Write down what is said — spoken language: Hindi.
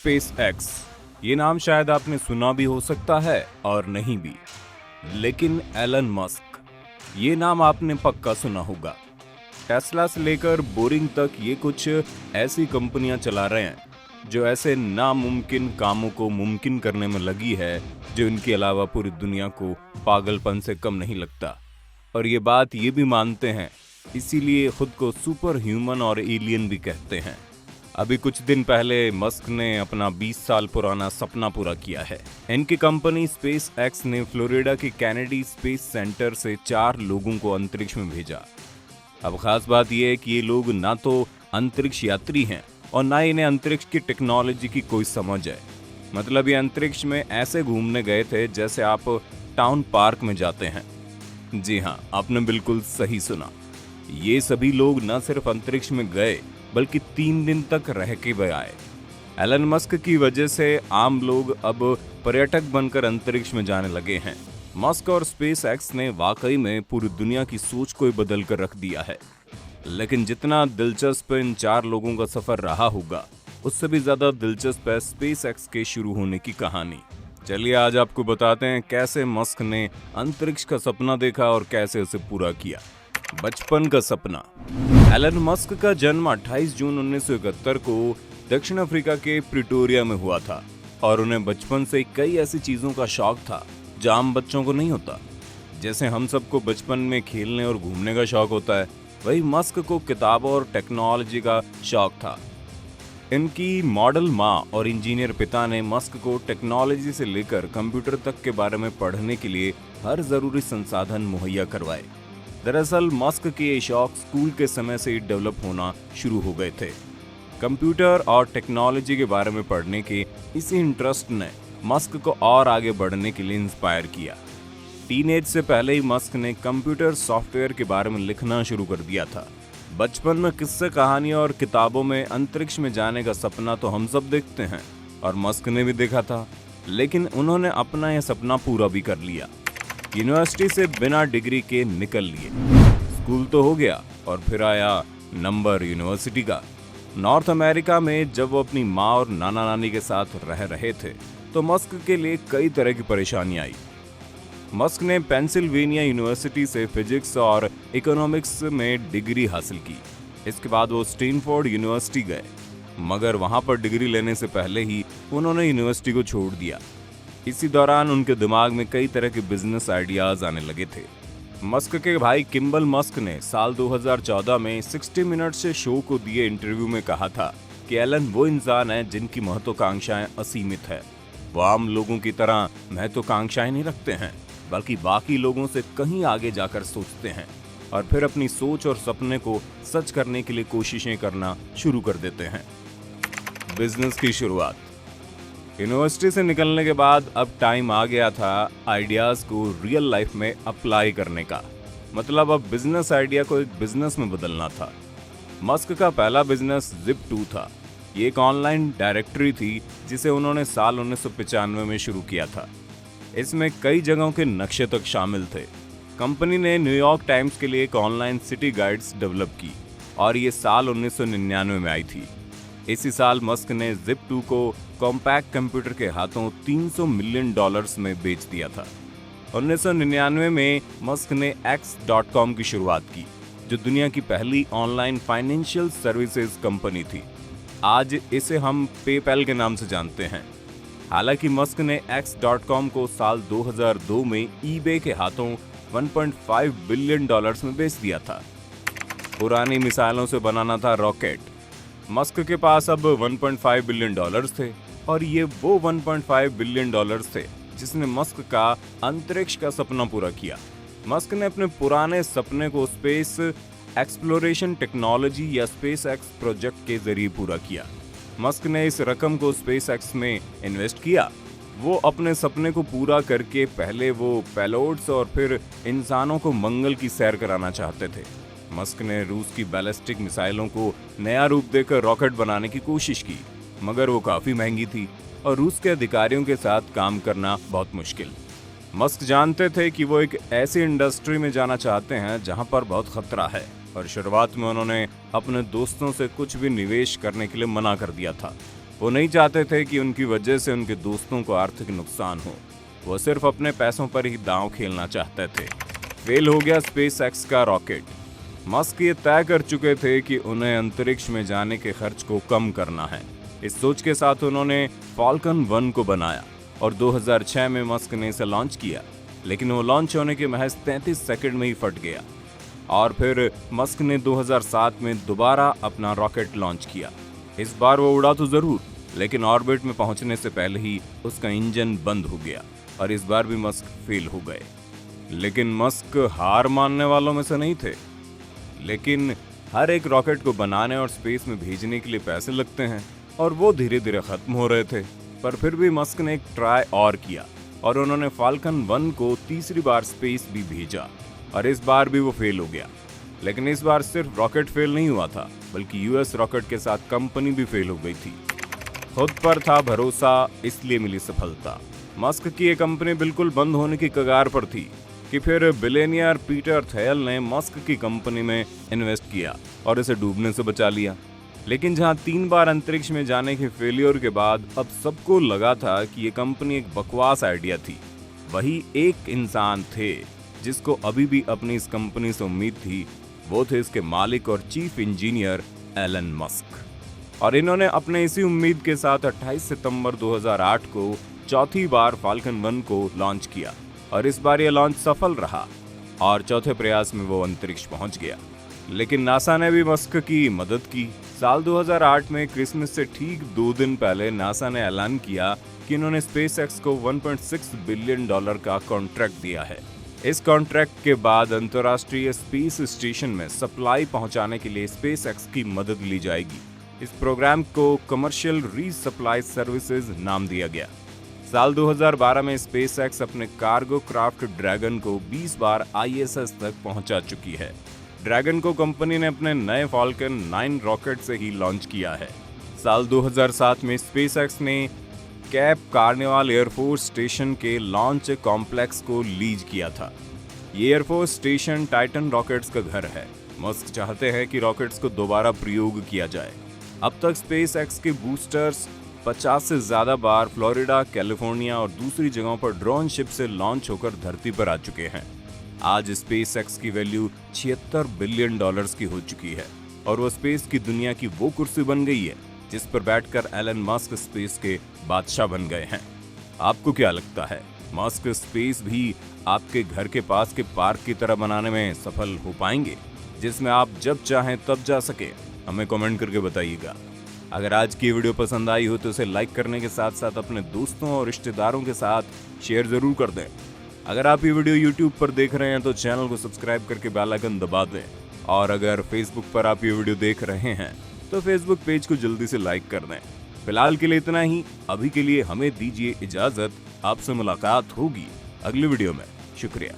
स्पेस एक्स, ये नाम शायद आपने सुना भी हो सकता है और नहीं भी, लेकिन एलन मस्क, ये नाम आपने पक्का सुना होगा। टेस्ला से लेकर बोरिंग तक ये कुछ ऐसी कंपनियां चला रहे हैं जो ऐसे नामुमकिन कामों को मुमकिन करने में लगी है जो इनके अलावा पूरी दुनिया को पागलपन से कम नहीं लगता। और ये बात ये भी मानते हैं, इसीलिए खुद को सुपर ह्यूमन और एलियन भी कहते हैं। अभी कुछ दिन पहले मस्क ने अपना 20 साल पुराना सपना पूरा किया है। इनकी कंपनी स्पेस एक्स ने फ्लोरिडा के कैनेडी स्पेस सेंटर से 4 लोगों को अंतरिक्ष में भेजा। अब खास बात यह है कि ये लोग ना तो अंतरिक्ष यात्री हैं और ना इन्हें अंतरिक्ष की टेक्नोलॉजी की कोई समझ है। मतलब ये अंतरिक्ष में ऐसे घूमने गए थे जैसे आप टाउन पार्क में जाते हैं। जी हाँ, आपने बिल्कुल सही सुना। ये सभी लोग न सिर्फ अंतरिक्ष में गए बल्कि 3 दिन तक रह के भी आए। एलन मस्क की वजह से आम लोग अब पर्यटक बनकर अंतरिक्ष में जाने लगे हैं। मस्क और स्पेस एक्स ने वाकई में पूरी दुनिया की सोच को बदल कर रख दिया है। लेकिन जितना दिलचस्प इन 4 लोगों का सफर रहा होगा, उससे भी ज्यादा दिलचस्प है स्पेस एक्स के शुरू होने की कहानी। चलिए आज आपको बताते हैं कैसे मस्क ने अंतरिक्ष का सपना देखा और कैसे उसे पूरा किया। बचपन का सपना। एलन मस्क का जन्म 28 जून 1971 को दक्षिण अफ्रीका के प्रिटोरिया में हुआ था और उन्हें बचपन से कई ऐसी चीजों का शौक था जो आम बच्चों को नहीं होता। जैसे हम सबको बचपन में खेलने और घूमने का शौक होता है, वही मस्क को किताबों और टेक्नोलॉजी का शौक था। इनकी मॉडल माँ और इंजीनियर पिता ने मस्क को टेक्नोलॉजी से लेकर कंप्यूटर तक के बारे में पढ़ने के लिए हर जरूरी संसाधन मुहैया करवाए। दरअसल मस्क के ये शौक स्कूल के समय से ही डेवलप होना शुरू हो गए थे। कंप्यूटर और टेक्नोलॉजी के बारे में पढ़ने के इसी इंटरेस्ट ने मस्क को और आगे बढ़ने के लिए इंस्पायर किया। टीनेज से पहले ही मस्क ने कंप्यूटर सॉफ्टवेयर के बारे में लिखना शुरू कर दिया था। बचपन में किस्से कहानी और किताबों में अंतरिक्ष में जाने का सपना तो हम सब देखते हैं और मस्क ने भी देखा था, लेकिन उन्होंने अपना यह सपना पूरा भी कर लिया। यूनिवर्सिटी से बिना डिग्री के निकल लिए। स्कूल तो हो गया और फिर आया नंबर यूनिवर्सिटी का। नॉर्थ अमेरिका में जब वो अपनी माँ और नाना नानी के साथ रह रहे थे तो मस्क के लिए कई तरह की परेशानी आई। मस्क ने पेंसिल्वेनिया यूनिवर्सिटी से फिजिक्स और इकोनॉमिक्स में डिग्री हासिल की। इसके बाद वो स्टैनफोर्ड यूनिवर्सिटी गए, मगर वहां पर डिग्री लेने से पहले ही उन्होंने यूनिवर्सिटी को छोड़ दिया। इसी दौरान उनके दिमाग में कई तरह के बिजनेस आइडियाज आने लगे थे। मस्क के भाई किम्बल मस्क ने साल 2014 में 60 मिनट्स शो को दिए इंटरव्यू में कहा था कि एलन वो इंसान है जिनकी महत्वाकांक्षाएं असीमित है। वो आम लोगों की तरह महत्वाकांक्षाएं नहीं रखते हैं, बल्कि बाकी लोगों से कहीं आगे जाकर सोचते हैं और फिर अपनी सोच और सपने को सच करने के लिए कोशिशें करना शुरू कर देते हैं। बिजनेस की शुरुआत। यूनिवर्सिटी से निकलने के बाद अब टाइम आ गया था आइडियाज को रियल लाइफ में अप्लाई करने का। मतलब अब बिजनेस आइडिया को एक बिजनेस में बदलना था। मस्क का पहला बिजनेस Zip2 था। ये एक ऑनलाइन डायरेक्टरी थी जिसे उन्होंने साल 1995 में शुरू किया था। इसमें कई जगहों के नक्शे तक शामिल थे। कंपनी ने न्यूयॉर्क टाइम्स के लिए एक ऑनलाइन सिटी गाइड्स डेवलप की और ये साल 1999 में आई थी। इसी साल मस्क ने Zip2 को कॉम्पैक्ट कंप्यूटर के हाथों $300 मिलियन में बेच दिया था। 1999 में मस्क ने X.com की शुरुआत की, जो दुनिया की पहली ऑनलाइन फाइनेंशियल सर्विसेज कंपनी थी। आज इसे हम पेपैल के नाम से जानते हैं। हालांकि मस्क ने X.com को साल 2002 में eBay के हाथों $1.5 बिलियन में बेच दिया था। पुरानी मिसाइलों से बनाना था रॉकेट। मस्क के पास अब $1.5 बिलियन थे और ये वो $1.5 बिलियन थे जिसने मस्क का अंतरिक्ष का सपना पूरा किया। मस्क ने अपने पुराने सपने को स्पेस एक्सप्लोरेशन टेक्नोलॉजी या स्पेस एक्स प्रोजेक्ट के जरिए पूरा किया। मस्क ने इस रकम को स्पेस एक्स में इन्वेस्ट किया। वो अपने सपने को पूरा करके पहले वो पेलोड्स और फिर इंसानों को मंगल की सैर कराना चाहते थे। मस्क ने रूस की बैलिस्टिक मिसाइलों को नया रूप देकर रॉकेट बनाने की कोशिश की, मगर वो काफी महंगी थी और रूस के अधिकारियों के साथ काम करना बहुत मुश्किल। मस्क जानते थे कि वो एक ऐसी इंडस्ट्री में जाना चाहते हैं जहां पर बहुत खतरा है और शुरुआत में उन्होंने अपने दोस्तों से कुछ भी निवेश करने के लिए मना कर दिया था। वो नहीं चाहते थे कि उनकी वजह से उनके दोस्तों को आर्थिक नुकसान हो। वो सिर्फ अपने पैसों पर ही दांव खेलना चाहते थे। फेल हो गया स्पेसएक्स का रॉकेट। मस्क ये तय कर चुके थे कि उन्हें अंतरिक्ष में जाने के खर्च को कम करना है। इस सोच के साथ उन्होंने फाल्कन 1 को बनाया और 2006 में मस्क ने इसे लॉन्च किया, लेकिन वो लॉन्च होने के महज 33 सेकंड में ही फट गया। और फिर मस्क ने 2007 में दोबारा अपना रॉकेट लॉन्च किया। इस बार वो उड़ा तो जरूर, लेकिन ऑर्बिट में पहुंचने से पहले ही उसका इंजन बंद हो गया और इस बार भी मस्क फेल हो गए। लेकिन मस्क हार मानने वालों में से नहीं थे। लेकिन हर एक रॉकेट को बनाने और स्पेस में भेजने के लिए पैसे लगते हैं और वो धीरे धीरे खत्म हो रहे थे। पर फिर भी मस्क ने एक ट्राई और किया और उन्होंने फाल्कन 1 को तीसरी बार स्पेस भी भेजा और इस बार भी वो फेल हो गया। लेकिन इस बार सिर्फ रॉकेट फेल नहीं हुआ था, बल्कि यूएस रॉकेट के साथ कंपनी भी फेल हो गई थी। खुद पर था भरोसा, इसलिए मिली सफलता। मस्क की ये कंपनी बिल्कुल बंद होने की कगार पर थी कि फिर बिलियनियर पीटर थियल ने मस्क की कंपनी में इन्वेस्ट किया और इसे डूबने से बचा लिया। लेकिन जहां 3 बार अंतरिक्ष में जाने के फेलियर के बाद अब सबको लगा था कि ये कंपनी एक बकवास आइडिया थी, वही एक इंसान थे जिसको अभी भी अपनी इस कंपनी से उम्मीद थी। वो थे इसके मालिक और चीफ इंजीनियर एलन मस्क। और इन्होंने अपने इसी उम्मीद के साथ 28 सितंबर 2008 को चौथी बार फाल्कन 1 को लॉन्च किया और इस बार यह लॉन्च सफल रहा और चौथे प्रयास में वो अंतरिक्ष पहुंच गया। लेकिन नासा ने भी मस्क की मदद की। साल 2008 में क्रिसमस से ठीक 2 दिन पहले नासा ने ऐलान किया कि इन्होंने स्पेसएक्स को $1.6 बिलियन का कॉन्ट्रैक्ट दिया है। इस कॉन्ट्रैक्ट के बाद अंतर्राष्ट्रीय स्पेस स्टेशन में सप्लाई पहुंचाने के लिए स्पेसएक्स की मदद ली जाएगी। इस प्रोग्राम को कमर्शियल रीसप्लाई सर्विसेज नाम दिया गया। साल 2012 में स्पेसएक्स अपने कार्गो क्राफ्ट ड्रैगन को 20 बार ISS तक पहुंचा चुकी है। ड्रैगन को कंपनी ने अपने नए फाल्कन 9 रॉकेट से ही लॉन्च किया है। साल 2007 में स्पेसएक्स ने कैप कार्निवाल एयरफोर्स स्टेशन के लॉन्च कॉम्प्लेक्स को लीज किया था। ये एयरफोर्स स्टेशन टाइटन रॉकेट्स का घर है। मस्क चाहते हैं कि रॉकेट्स को दोबारा प्रयोग किया जाए। अब तक स्पेसएक्स के बूस्टर्स 50 से ज्यादा बार फ्लोरिडा, कैलिफोर्निया और दूसरी जगहों पर ड्रोन शिप से लॉन्च होकर धरती पर आ चुके हैं। आज स्पेसएक्स की वैल्यू $76 बिलियन की हो चुकी है और वो स्पेस की दुनिया की वो कुर्सी बन गई है जिस पर बैठकर एलन मस्क स्पेस के बादशाह बन गए हैं। आपको क्या लगता है, मस्क स्पेस भी आपके घर के पास के पार्क की तरह बनाने में सफल हो पाएंगे, जिसमें आप जब चाहें तब जा सके? हमें कमेंट करके बताइएगा। अगर आज की वीडियो पसंद आई हो तो इसे लाइक करने के साथ साथ अपने दोस्तों और रिश्तेदारों के साथ शेयर जरूर कर दें। अगर आप ये वीडियो YouTube पर देख रहे हैं तो चैनल को सब्सक्राइब करके बेल आइकन दबा दें। और अगर Facebook पर आप ये वीडियो देख रहे हैं तो Facebook पेज को जल्दी से लाइक कर दें। फिलहाल के लिए इतना ही। अभी के लिए हमें दीजिए इजाजत। आपसे मुलाकात होगी अगली वीडियो में। शुक्रिया।